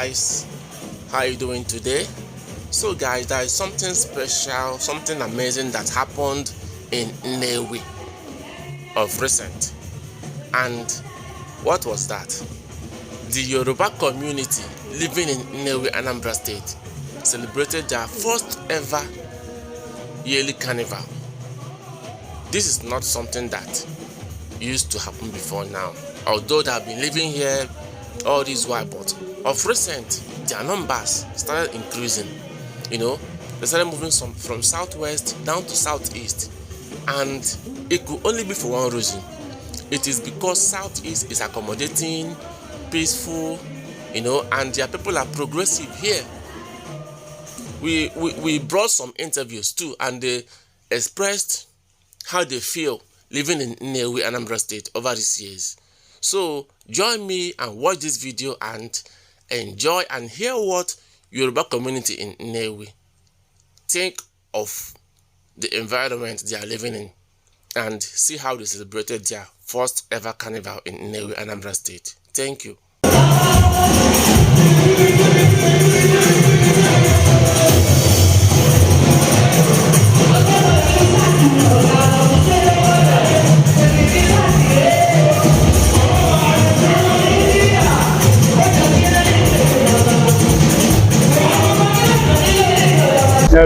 guys, how you doing today? So guys, there is something special, something amazing that happened in Nnewi of recent. And what was that? The Yoruba community living in Nnewi Anambra State celebrated their first ever yearly carnival. This is not something that used to happen before now, although they have been living here all this while, but of recent their numbers started increasing. They started moving from southwest down to southeast, and it could only be for one reason. It is because southeast is accommodating, peaceful, and their people are progressive here. We brought some interviews too, and they expressed how they feel living in Nnewi Anambra State over these years. So join me and watch this video and enjoy and hear what Yoruba community in Nnewi think of the environment they are living in, and see how they celebrated their first ever carnival in Nnewi Anambra State. Thank you.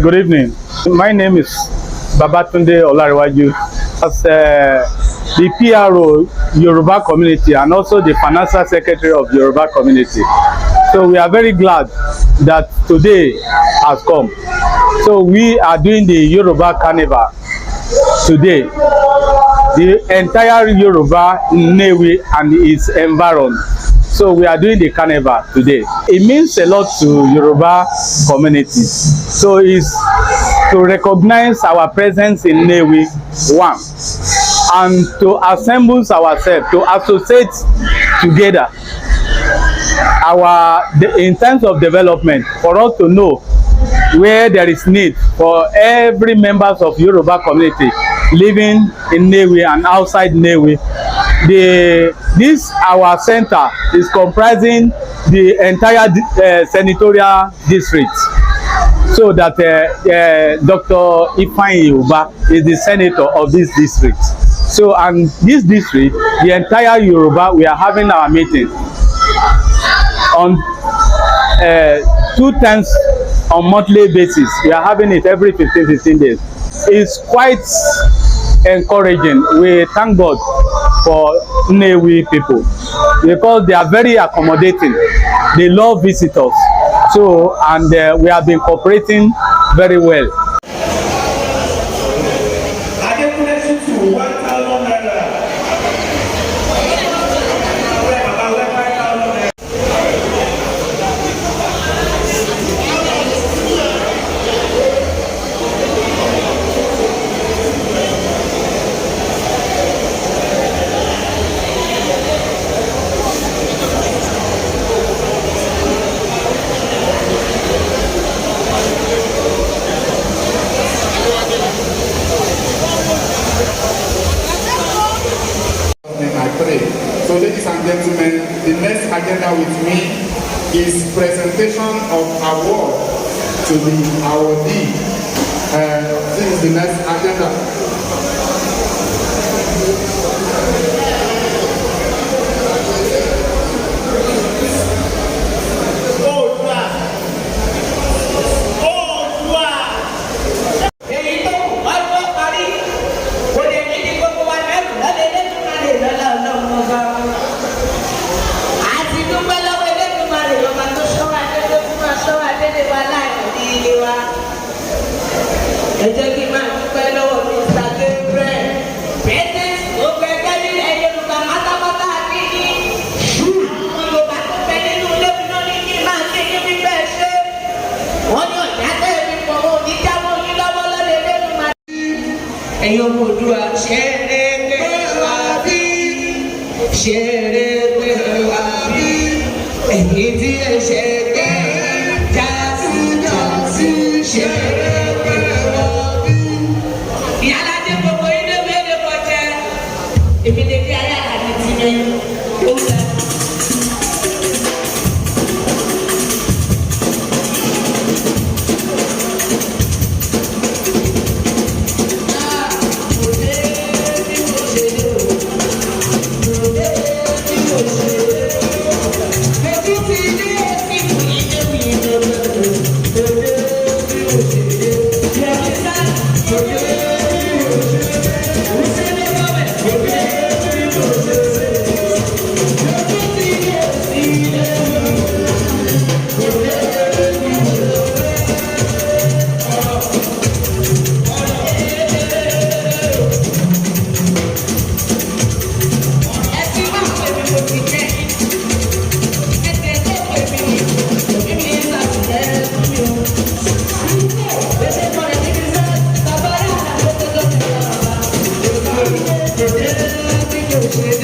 Good evening. My name is Babatunde Olariwaju. As the PRO Yoruba community and also the financial secretary of Yoruba community. So we are very glad that today has come. So we are doing the Yoruba Carnival today. The entire Yoruba, Nnewi and its environment. So we are doing the carnival today. It means a lot to Yoruba community. So it's to recognize our presence in Nnewi, one, and to assemble ourselves, to associate together in terms of development, for us to know where there is need for every members of Yoruba community living in Nnewi and outside Nnewi. This our center is comprising the entire senatorial district, so that Dr. Ifeanyi Yoruba is the senator of this district. So, and this district, the entire Yoruba, we are having our meeting on 2 times on monthly basis. We are having it every 15 days. It's quite encouraging. We thank God for Nnewi people because they are very accommodating. They love visitors. So, and we have been cooperating very well. So ladies and gentlemen, the next agenda with me is presentation of award to the awardee. This is the next agenda. great